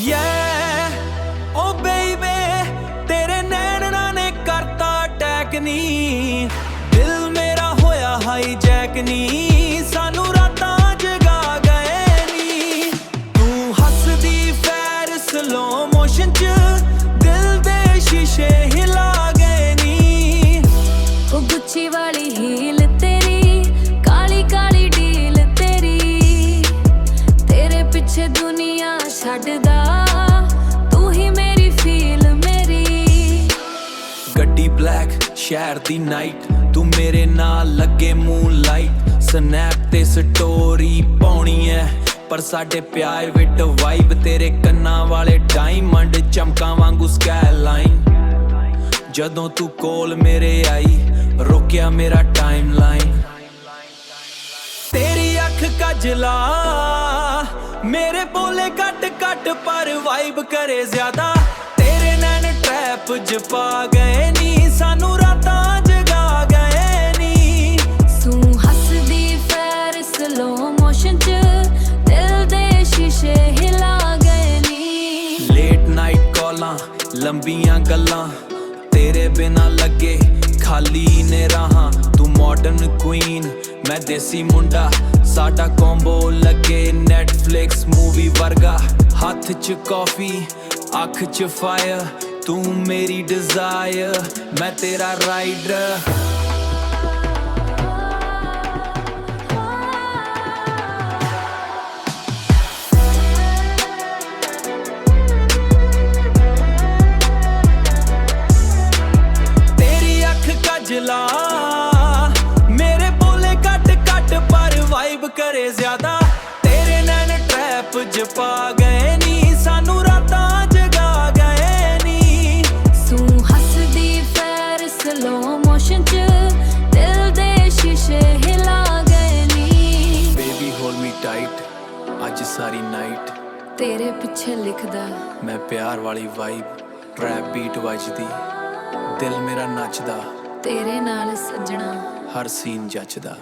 ओ baby तेरे नैना ने करता अटैक नी, दिल मेरा होया हाईजैक नी, सानू रातां जगा गए नी। तू हसदी फैर स्लो मोशन च दिल दे शीशे हिला गए नी। ओ गुच्ची वाली हील तेरी, काली काली डील तेरी, तेरे पिछे दुनिया छड्डदा तू ही मेरी फील मेरी। गड्डी ब्लैक शहर दी नाइट, तू मेरे नाल लगे मूनलाइट, स्नैप ते स्टोरी पाउणी है पर साडे प्यार विच वाइब, तेरे कन्नां वाले डायमंड चमकां वांगू स्काईलाइन। जदों तू कोल मेरे आई रोकिया मेरा टाइमलाइन। तेरी अख कजला मेरे बोले कट कट पर वाइब करे ज्यादा, तेरे नैन ट्रैप च पा गए नी, सानू रातां जगा गए नी। तू हसदी फैर स्लो मोशन च दिल दे शीशे हिला गए नी। लेट नाइट कॉलां लंबियां गल्लां, तेरे बिना लगे खाली ने राहां। तू मॉडर्न क्वीन मैं देसी मुंडा, साडा कॉम्बो लगे नेटफ्लिक्स मूवी वर्गा। हाथ च कॉफी अख च फायर, तू मेरी डिजायर मैं तेरा राइडर। तेरी अख कजला मेरे बोले कट कट पर वाइब करे ज्यादा, तेरे नैन ट्रैप च पा गए नी, सानू रातां जगा गए नी। तू हसदी फैर स्लो मोशन च दिल दे शीशे हिला गए नी। बेबी होल्ड मी टाइट अज सारी नाइट, तेरे पिछे लिखदा मैं प्यार वाली वाइब, ट्रैप बीट वजदी, दिल मेरा नचदा, तेरे नाल सजना हर सीन जचदा।